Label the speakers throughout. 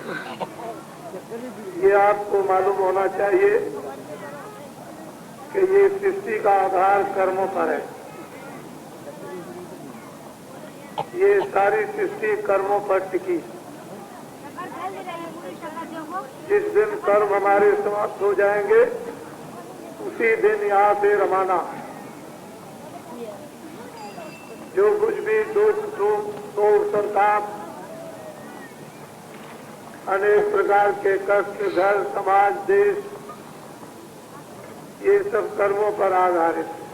Speaker 1: ये आपको मालूम होना चाहिए कि ये सृष्टि का आधार कर्मों पर है। ये सारी सृष्टि कर्मों पर टिकी। जिस दिन कर्म हमारे समाप्त हो जाएंगे उसी दिन यहाँ से रवाना। जो कुछ भी दुख संताप अनेक प्रकार के कष्ट, घर, समाज, देश, ये सब कर्मों पर आधारित है।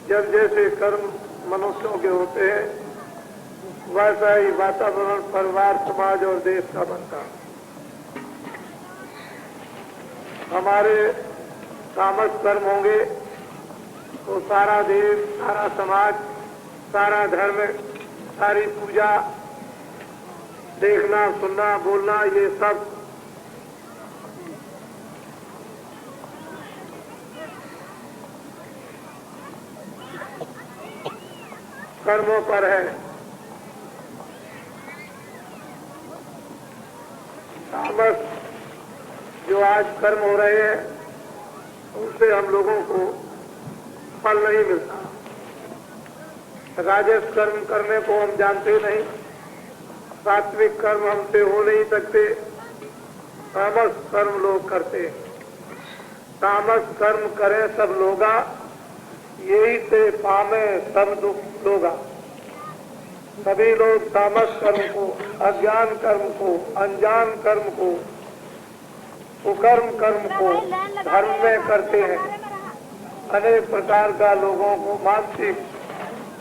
Speaker 1: जब जैसे कर्म मनुष्यों के होते हैं वैसा ही वातावरण, परिवार, समाज और देश का बनता है। हमारे तामस कर्म होंगे तो सारा देश, सारा समाज, सारा धर्म, सारी पूजा, देखना, सुनना, बोलना, ये सब कर्मों पर है। तामस जो आज कर्म हो रहे हैं उससे हम लोगों को फल नहीं मिलता। राजस कर्म करने को हम जानते नहीं, सात्विक कर्म हमसे हो नहीं सकते, तामस कर्म लोग करते। तामस कर्म करें सब लोगा, यही से पामे सब दुख लोगा। सभी लोग तामस कर्म को, अज्ञान कर्म को, अनजान कर्म को, कुकर्म कर्म को धर्म में करते हैं। अनेक प्रकार का लोगों को मानसिक,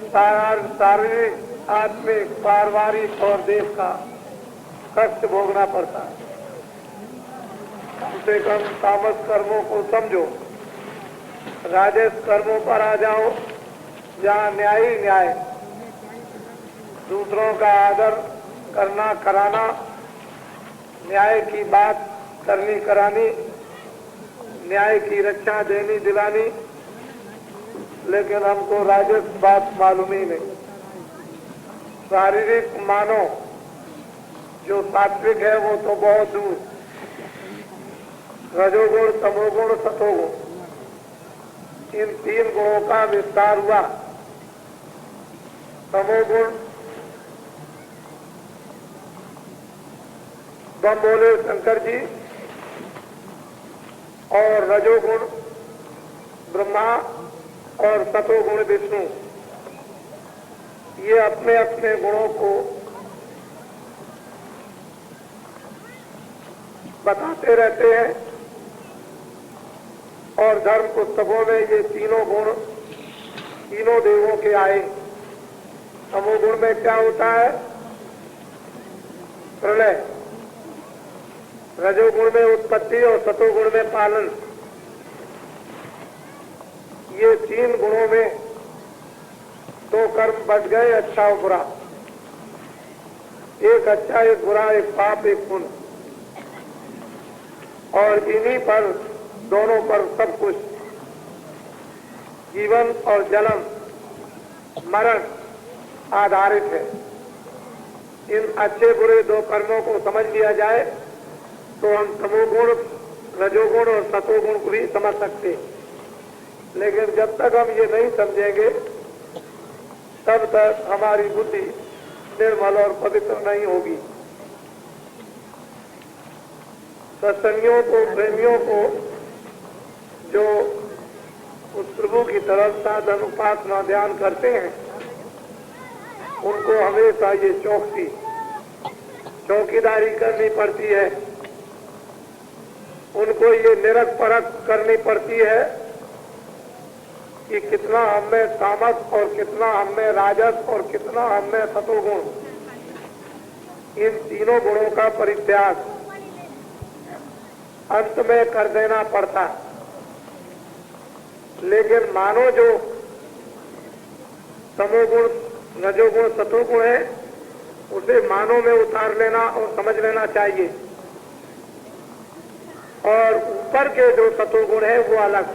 Speaker 1: शारीरिक, आत्मिक, पारिवारिक और देश का कष्ट भोगना पड़ता है। कम से कम तामस कर्मों को समझो, राजस कर्मों पर आ जाओ जहाँ न्याय ही न्याय, दूसरों का आदर करना, कराना, न्याय की बात करनी, करानी, न्याय की रक्षा देनी, दिलानी, लेकिन हमको राजस बात मालूम ही नहीं। शारीरिक मानो जो सात्विक है वो तो बहुत दूर, रजोगुण, तमोगुण, सतोगुण, इन तीन गुणों का विस्तार हुआ। तमोगुण बम बोले शंकर जी, और रजोगुण ब्रह्मा और सतोगुण विष्णु, ये अपने अपने गुणों को बताते रहते हैं और धर्म पुस्तकों में ये तीनों गुण तीनों देवों के आए। तमोगुण में क्या होता है? प्रलय। रजोगुण में उत्पत्ति और सतोगुण में पालन। ये तीन गुणों में दो कर्म बच गए, अच्छा और बुरा। एक अच्छा, एक बुरा, एक पाप, एक पुण्य। और इन्हीं पर, दोनों पर सब कुछ, जीवन और जन्म, मरण आधारित है। इन अच्छे बुरे दो कर्मों को समझ लिया जाए तो हम तमोगुण, रजोगुण और सतोगुण को भी समझ सकते हैं। लेकिन जब तक हम ये नहीं समझेंगे तब तक हमारी बुद्धि निर्मल और पवित्र नहीं होगी। सत्संगियों को, प्रेमियों को जो उस प्रभु की तरफ साधन, उपासना, ध्यान करते हैं, उनको हमेशा ये चौकीदारी करनी पड़ती है। उनको ये निरख परख करनी पड़ती है कि कितना हमें तामस और कितना हमें राजस और कितना हमें सतोगुण, इन तीनों गुणों का परित्याग अंत में कर देना पड़ता है। लेकिन मानो जो तमोगुण, रजोगुण, सतोगुण है, उसे मानो में उतार लेना और समझ लेना चाहिए। और ऊपर के जो सतोगुण है वो अलग।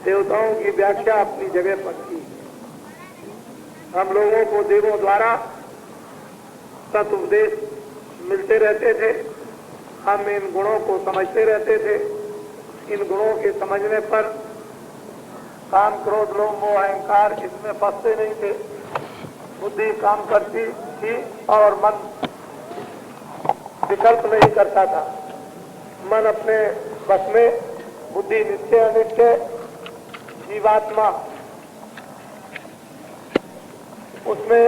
Speaker 1: देवताओं की व्याख्या अपनी जगह पर थी। हम लोगों को देवों द्वारा सत उपदेश मिलते रहते थे, हम इन गुणों को समझते रहते थे। इन गुणों के समझने पर काम, क्रोध, लोभ, मोह, अहंकार इसमें फंसते नहीं थे। बुद्धि काम करती थी और मन विकल्प नहीं करता था। मन अपने बस में, बुद्धि नित्य अनित्य, जीवात्मा उसमें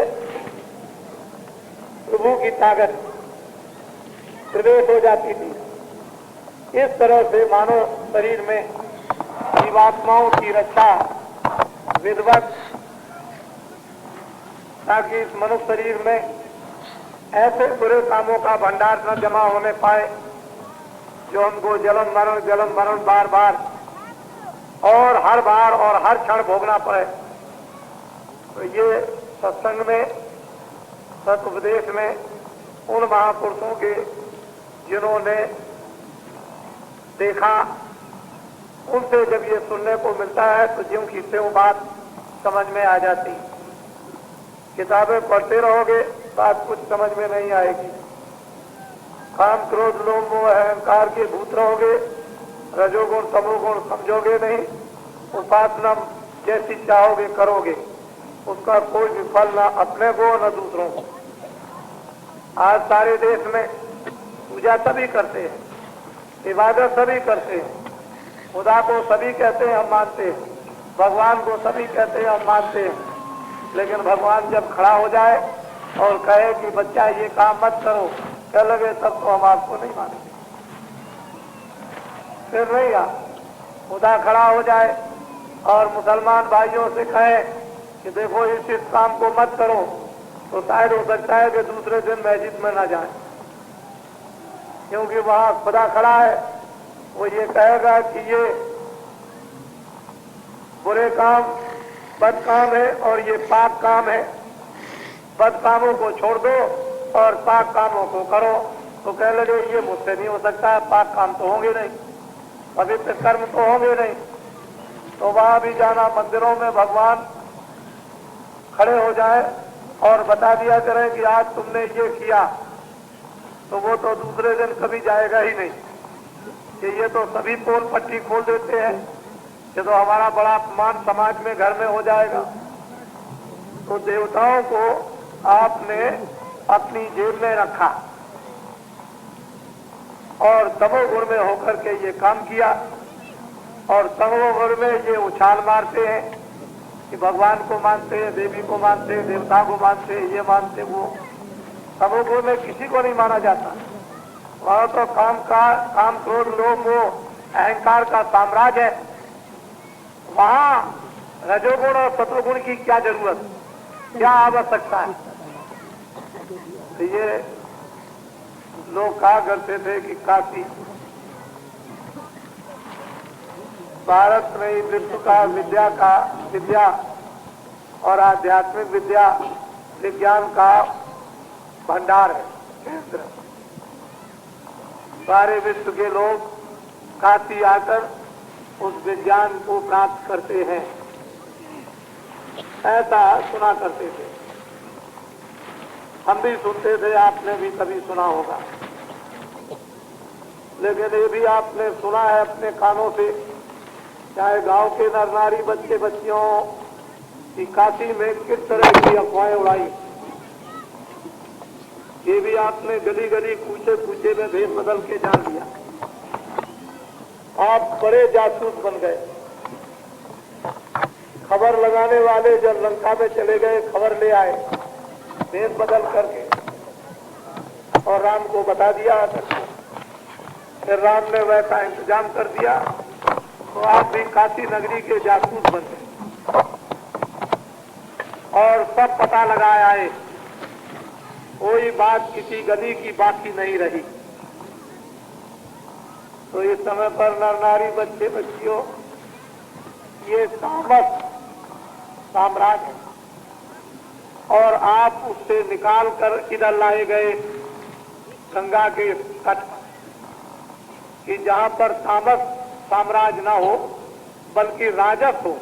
Speaker 1: प्रभु की ताकत प्रवेश हो जाती थी। इस तरह से मानव शरीर में जीवात्माओं की रक्षा विधिवत, ताकि इस मनुष्य शरीर में ऐसे बुरे कामों का भंडार न जमा होने पाए जो हमको जन्म मरण बार बार और हर बार और हर क्षण भोगना पड़े। तो ये सत्संग में, सत उपदेश में उन महापुरुषों के जिन्होंने देखा, उनसे जब ये सुनने को मिलता है तो ज्यों की त्यों बात समझ में आ जाती। किताबें पढ़ते रहोगे बात कुछ समझ में नहीं आएगी। काम, क्रोध, लोभ, मोह, अहंकार के भूत रहोगे, रजोगुण तमोगुण समझोगे नहीं, उपासना जैसी चाहोगे करोगे, उसका कोई भी फल ना अपने को न दूसरों को। आज सारे देश में पूजा सभी करते हैं, इबादत सभी करते हैं, खुदा को सभी कहते हैं हम मानते हैं, भगवान को सभी कहते हैं हम मानते हैं, लेकिन भगवान जब खड़ा हो जाए और कहे कि बच्चा ये काम मत करो, कह लगे तब तो हम आपको नहीं मानेंगे। फिर नहीं आ खुदा खड़ा हो जाए और मुसलमान भाइयों से कहे कि देखो इस काम को मत करो, तो शायद हो सकता है कि दूसरे दिन मस्जिद में ना जाए, क्योंकि वहां खुदा खड़ा है। वो ये कहेगा कि ये बुरे काम, बद काम है और ये पाक काम है, बद कामों को छोड़ दो और पाक कामों को करो। तो कह लगे ये मुझसे नहीं हो सकता है, पाक काम तो होंगे नहीं, पवित्र कर्म तो होंगे नहीं। तो वहां भी जाना, मंदिरों में भगवान खड़े हो जाए और बता दिया करें कि आज तुमने ये किया, तो वो तो दूसरे दिन कभी जाएगा ही नहीं। कि ये तो सभी पोल पट्टी खोल देते हैं, ये तो हमारा बड़ा अपमान समाज में घर में हो जाएगा। तो देवताओं को आपने अपनी जेब में रखा और तमोगुण में होकर के ये काम किया, और तमोगुण में ये उछाल मारते हैं कि भगवान को मानते हैं, देवी को मानते हैं, देवता को मानते हैं, ये मानते वो। तमोगुण में किसी को नहीं माना जाता। वह तो काम, क्रोध, लोभ, मोह, अहंकार का साम्राज्य है। वहां रजोगुण और सत्वगुण की क्या जरूरत, क्या आवश्यकता है। तो ये लोग कहा करते थे कि काशी भारत में ही विश्व का विद्या और आध्यात्मिक विद्या विज्ञान का भंडार है, केंद्र। सारे विश्व के लोग काशी आकर उस विज्ञान को प्राप्त करते हैं, ऐसा सुना करते थे। हम भी सुनते थे, आपने भी कभी सुना होगा। लेकिन ये भी आपने सुना है अपने कानों से, चाहे गांव के नर नारी बच्चे बच्चियों की काशी में किस तरह की अफवाहें उड़ाई। ये भी आपने गली गली कूचे कूचे में भेद बदल के जान लिया। आप बड़े जासूस बन गए। खबर लगाने वाले जब लंका में चले गए, खबर ले आए भेद बदल करके, और राम को बता दिया। फिर राम ने वैसा इंतजाम कर दिया, तो आप भी काशी नगरी के जासूस बन गए और सब पता लगाए आए। कोई बात किसी गली की बाकी नहीं रही। तो इस समय पर नर नारी बच्चे बच्चियों, ये तामस साम्राज्य है, और आप उससे निकाल कर इधर लाए गए गंगा के तट पर, कि जहां पर तामस साम्राज्य न हो, बल्कि राजस हो।